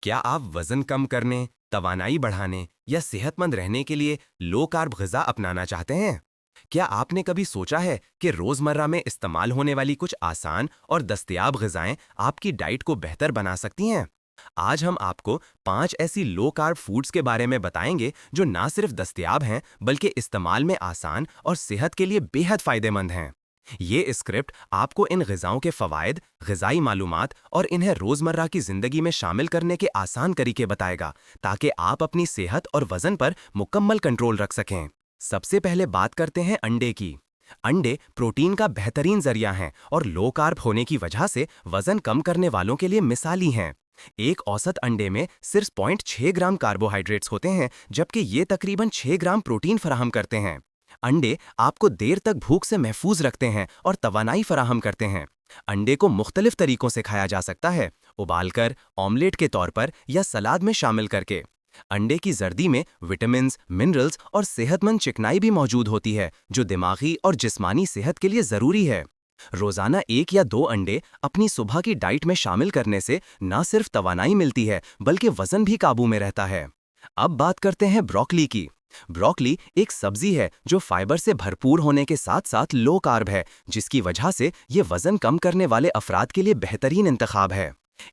क्या आप वजन कम करने, तवानाई बढ़ाने या सेहतमंद रहने के लिए लो कार्ब ग़िज़ा अपनाना चाहते हैं? क्या आपने कभी सोचा है कि रोज़मर्रा में इस्तेमाल होने वाली कुछ आसान और दस्तयाब ग़िज़ाएँ आपकी डाइट को बेहतर बना सकती हैं? आज हम आपको 5 ऐसी लो कार्ब फूड्स के बारे में बताएंगे जो ना सिर्फ दस्तयाब हैं बल्कि इस्तेमाल में आसान और सेहत के लिए बेहद फ़ायदेमंद हैं। ये स्क्रिप्ट आपको इन ग़िज़ाओं के फ़वाइद, ग़िज़ाई मालूमात और इन्हें रोज़मर्रा की ज़िंदगी में शामिल करने के आसान तरीके बताएगा ताकि आप अपनी सेहत और वज़न पर मुकम्मल कंट्रोल रख सकें। सबसे पहले बात करते हैं अंडे की। अंडे प्रोटीन का बेहतरीन ज़रिया हैं और लो कार्ब होने की वजह से वज़न कम करने वालों के लिए मिसाली हैं। एक औसत अंडे में सिर्फ 0.6 ग्राम कार्बोहाइड्रेट्स होते हैं, जबकि ये तकरीबन 6 ग्राम प्रोटीन फराहम करते हैं। अंडे आपको देर तक भूख से महफूज रखते हैं और तवानाई फराहम करते हैं। अंडे को मुख्तलिफ तरीकों से खाया जा सकता है, उबालकर, ऑमलेट के तौर पर या सलाद में शामिल करके। अंडे की जर्दी में विटामिन्स, मिनरल्स और सेहतमंद चिकनाई भी मौजूद होती है, जो दिमागी और जिस्मानी सेहत के लिए ज़रूरी है। रोज़ाना 1 या 2 अंडे अपनी सुबह की डाइट में शामिल करने से न सिर्फ तवानाई मिलती है बल्कि वज़न भी काबू में रहता है। अब बात करते हैं ब्रोकली की। ब्रोकली एक सब्जी है जो फाइबर से भरपूर होने के साथ साथ लो कार्ब है, जिसकी वजह से ये वज़न कम करने वाले अफराद के लिए बेहतरीन इंतखाब है।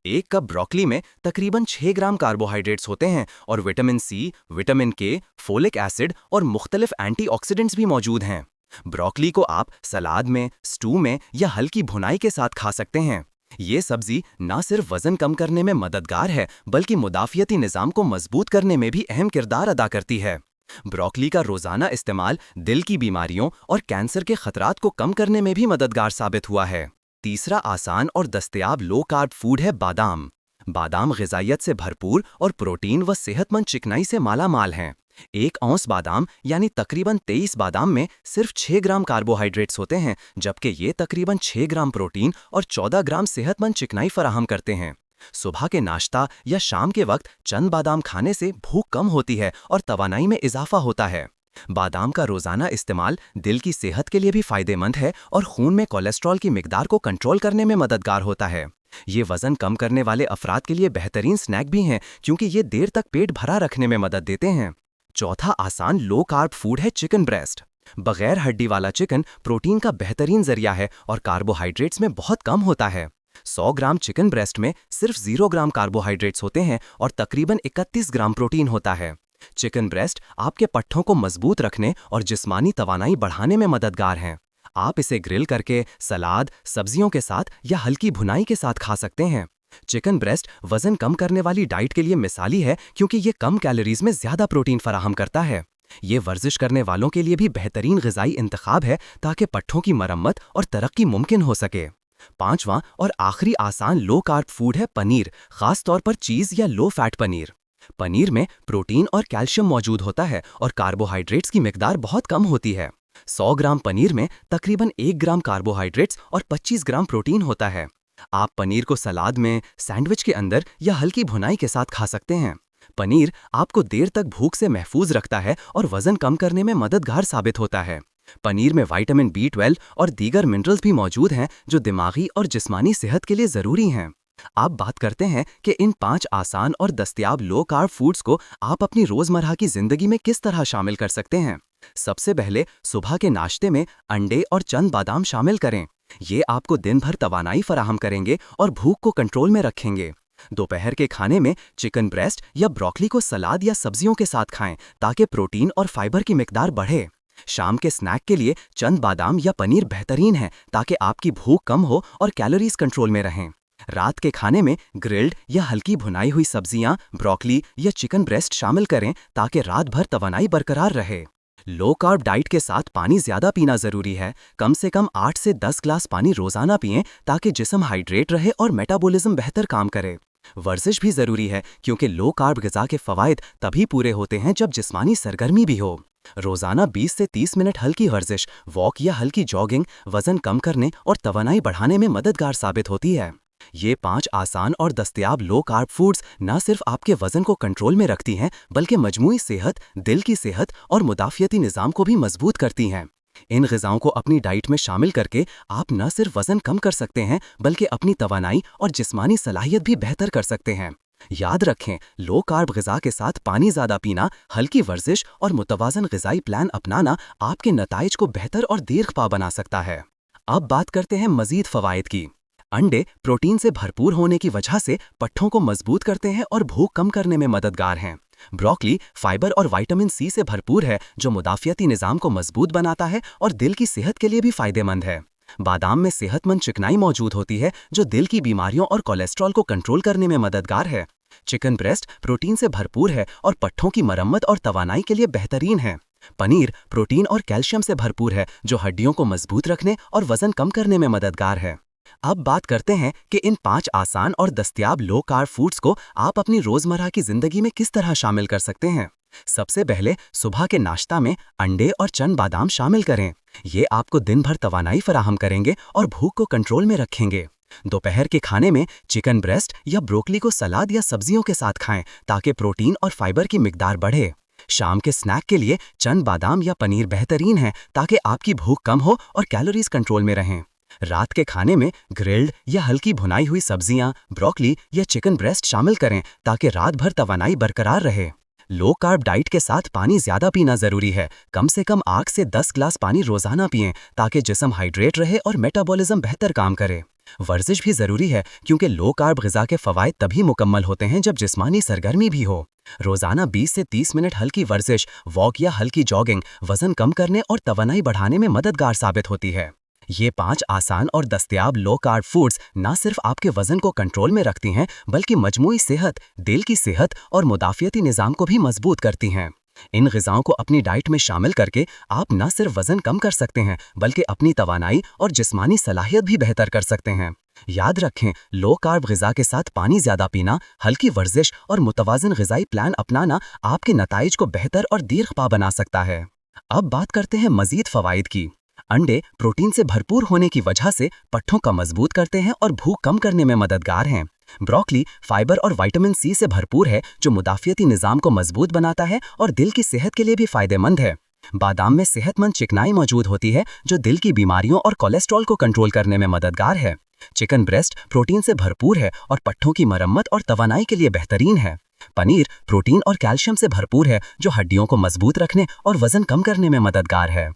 1 कप ब्रोकली में तकरीबन 6 ग्राम कार्बोहाइड्रेट्स होते हैं और विटामिन सी, विटामिन के, फोलिक एसिड और मुख्तलिफ एंटीऑक्सीडेंट्स भी मौजूद हैं। ब्रोकली को आप सलाद में, स्टू में या हल्की भुनाई के साथ खा सकते हैं। ये सब्जी ना सिर्फ वज़न कम करने में मददगार है बल्कि मुदाफ़ियती निज़ाम को मजबूत करने में भी अहम किरदार अदा करती है। ब्रोकली का रोज़ाना इस्तेमाल दिल की बीमारियों और कैंसर के खतरात को कम करने में भी मददगार साबित हुआ है। तीसरा आसान और दस्तयाब लो कार्ब फूड है बादाम। बादाम ग़िज़ाइयत से भरपूर और प्रोटीन व सेहतमंद चिकनाई से माला माल हैं। 1 औंस बादाम यानी तकरीबन 23 बादाम में सिर्फ 6 ग्राम कार्बोहाइड्रेट्स होते हैं, जबकि ये तकरीबन 6 ग्राम प्रोटीन और 14 ग्राम सेहतमंद चिकनाई फराहम करते हैं। सुबह के नाश्ता या शाम के वक्त चंद बादाम खाने से भूख कम होती है और तवानाई में इजाफा होता है। बादाम का रोज़ाना इस्तेमाल दिल की सेहत के लिए भी फ़ायदेमंद है और खून में कोलेस्ट्रॉल की मिकदार को कंट्रोल करने में मददगार होता है। ये वज़न कम करने वाले अफराद के लिए बेहतरीन स्नैक भी हैं, क्योंकि ये देर तक पेट भरा रखने में मदद देते हैं। चौथा आसान लो कार्ब फूड है चिकन ब्रेस्ट। बगैर हड्डी वाला चिकन प्रोटीन का बेहतरीन ज़रिया है और कार्बोहाइड्रेट्स में बहुत कम होता है। 100 ग्राम चिकन ब्रेस्ट में सिर्फ 0 ग्राम कार्बोहाइड्रेट्स होते हैं और तकरीबन 31 ग्राम प्रोटीन होता है। चिकन ब्रेस्ट आपके पट्ठों को मजबूत रखने और जिस्मानी तवानाई बढ़ाने में मददगार हैं। आप इसे ग्रिल करके, सलाद, सब्जियों के साथ या हल्की भुनाई के साथ खा सकते हैं। चिकन ब्रेस्ट वज़न कम करने वाली डाइट के लिए मिसाली है, क्योंकि ये कम कैलोरीज में ज़्यादा प्रोटीन फराहम करता है। ये वर्जिश करने वालों के लिए भी बेहतरीन ग़िज़ाई इंतखाब है ताकि पट्ठों की मरम्मत और तरक्की मुमकिन हो सके। पांचवा और आखिरी आसान लो कार्ब फूड है पनीर, खास तौर पर चीज़ या लो फैट पनीर। पनीर में प्रोटीन और कैल्शियम मौजूद होता है और कार्बोहाइड्रेट्स की मिकदार बहुत कम होती है। 100 ग्राम पनीर में तकरीबन 1 ग्राम कार्बोहाइड्रेट्स और 25 ग्राम प्रोटीन होता है। आप पनीर को सलाद में, सैंडविच के अंदर या हल्की भुनाई के साथ खा सकते हैं। पनीर आपको देर तक भूख से महफूज रखता है और वज़न कम करने में मददगार साबित होता है। पनीर में विटामिन B12 और दीगर मिनरल्स भी मौजूद हैं, जो दिमागी और जिस्मानी सेहत के लिए ज़रूरी हैं। आप बात करते हैं कि इन 5 आसान और दस्तयाब लो कार्ब फूड्स को आप अपनी रोज़मर्रा की ज़िंदगी में किस तरह शामिल कर सकते हैं। सबसे पहले सुबह के नाश्ते में अंडे और चंद बादाम शामिल करें। ये आपको दिन भर तवानाई फराहम करेंगे और भूख को कंट्रोल में रखेंगे। दोपहर के खाने में चिकन ब्रेस्ट या ब्रोकली को सलाद या सब्जियों के साथ खाएं ताकि प्रोटीन और फाइबर की मिकदार बढ़े। शाम के स्नैक के लिए चंद बादाम या पनीर बेहतरीन है ताकि आपकी भूख कम हो और कैलोरीज कंट्रोल में रहें। रात के खाने में ग्रिल्ड या हल्की भुनाई हुई सब्जियां, ब्रोकली या चिकन ब्रेस्ट शामिल करें ताकि रात भर तवानाई बरकरार रहे। लो कार्ब डाइट के साथ पानी ज़्यादा पीना ज़रूरी है। कम से कम 8 से 10 ग्लास पानी रोज़ाना पिएं ताकि जिस्म हाइड्रेट रहे और मेटाबॉलिज्म बेहतर काम करे। वर्जिश भी ज़रूरी है, क्योंकि लो कार्ब ग़िज़ा के फ़वाइद तभी पूरे होते हैं जब जिस्मानी सरगर्मी भी हो। रोज़ाना 20 से 30 मिनट हल्की वर्जिश, वॉक या हल्की जॉगिंग वज़न कम करने और तवानाई बढ़ाने में मददगार साबित होती है। ये 5 आसान और दस्तयाब लो कार्ब फूड्स न सिर्फ आपके वज़न को कंट्रोल में रखती हैं बल्कि मजमूई सेहत, दिल की सेहत और मुदाफ़ियती निज़ाम को भी मजबूत करती हैं। इन ग़िज़ाओं को अपनी डाइट में शामिल करके आप न सिर्फ वज़न कम कर सकते हैं बल्कि अपनी तवानाई और जिस्मानी सलाहियत भी बेहतर कर सकते हैं। याद रखें, लो कार्ब ग़िज़ा के साथ पानी ज़्यादा पीना, हल्की वर्जिश और मुतवाज़न ग़िज़ाई प्लान अपनाना आपके नताइज को बेहतर और दीर्घपा बना सकता है। अब बात करते हैं मज़ीद फ़वाइद की। अंडे प्रोटीन से भरपूर होने की वजह से पट्ठों को मजबूत करते हैं और भूख कम करने में मददगार हैं। ब्रोकली फाइबर और विटामिन सी से भरपूर है, जो मुदाफ़ियती निज़ाम को मजबूत बनाता है और दिल की सेहत के लिए भी फ़ायदेमंद है। बादाम में सेहतमंद चिकनाई मौजूद होती है, जो दिल की बीमारियों और कोलेस्ट्रॉल को कंट्रोल करने में मददगार है। चिकन ब्रेस्ट प्रोटीन से भरपूर है और पट्ठों की मरम्मत और तवानाई के लिए बेहतरीन है। पनीर प्रोटीन और कैल्शियम से भरपूर है, जो हड्डियों को मजबूत रखने और वजन कम करने में मददगार है। अब बात करते हैं कि इन 5 आसान और दस्तयाब लो कार्ब फूड्स को आप अपनी रोजमर्रा की जिंदगी में किस तरह शामिल कर सकते हैं। सबसे पहले सुबह के नाश्ता में अंडे और चंद बादाम शामिल करें। ये आपको दिन भर तवानाई फराहम करेंगे और भूख को कंट्रोल में रखेंगे। दोपहर के खाने में चिकन ब्रेस्ट या ब्रोकली को सलाद या सब्जियों के साथ खाएं, ताकि प्रोटीन और फाइबर की मिकदार बढ़े। शाम के स्नैक के लिए चंद बादाम या पनीर बेहतरीन है, ताकि आपकी भूख कम हो और कैलोरीज कंट्रोल में रहें। रात के खाने में ग्रिल्ड या हल्की भुनाई हुई सब्जियां, ब्रोकली या चिकन ब्रेस्ट शामिल करें, ताकि रात भर तवानाई बरकरार रहे। लो कार्ब डाइट के साथ पानी ज्यादा पीना जरूरी है। कम से कम 8 से 10 ग्लास पानी रोजाना पिएं, ताकि जिस्म हाइड्रेट रहे और मेटाबॉलिज्म बेहतर काम करे। वर्जिश भी जरूरी है, क्योंकि लो कार्ब ग़िज़ा के फ़वाइद तभी मुकम्मल होते हैं जब जिस्मानी सरगर्मी भी हो। रोजाना 20 से 30 मिनट हल्की वर्जिश, वॉक या हल्की जॉगिंग वजन कम करने और तवानाई बढ़ाने में मददगार साबित होती है। ये 5 आसान और दस्तयाब लो कार्ब फूड्स न सिर्फ आपके वजन को कंट्रोल में रखती हैं, बल्कि मजमूई सेहत, दिल की सेहत और मुदाफ़ियती निज़ाम को भी मजबूत करती हैं। इन ग़िज़ाओं को अपनी डाइट में शामिल करके आप न सिर्फ वजन कम कर सकते हैं, बल्कि अपनी तवानाई और जिस्मानी सलाहियत भी बेहतर कर सकते हैं। याद रखें, लो कार्ब ग़िज़ा के साथ पानी ज़्यादा पीना, हल्की वर्जिश और मुतवाज़न ग़िज़ाई प्लान अपनाना आपके नताइज को बेहतर और दीर्घपा बना सकता है। अब बात करते हैं मज़ीद फ़वाइद की। अंडे प्रोटीन से भरपूर होने की वजह से पट्ठों का मजबूत करते हैं और भूख कम करने में मददगार हैं। ब्रोकली फाइबर और विटामिन सी से भरपूर है, जो मुदाफ़ियती निज़ाम को मजबूत बनाता है और दिल की सेहत के लिए भी फ़ायदेमंद है। बादाम में सेहतमंद चिकनाई मौजूद होती है, जो दिल की बीमारियों और कोलेस्ट्रॉल को कंट्रोल करने में मददगार है। चिकन ब्रेस्ट प्रोटीन से भरपूर है और पट्ठों की मरम्मत और तवानाई के लिए बेहतरीन है। पनीर प्रोटीन और कैल्शियम से भरपूर है, जो हड्डियों को मजबूत रखने और वजन कम करने में मददगार है।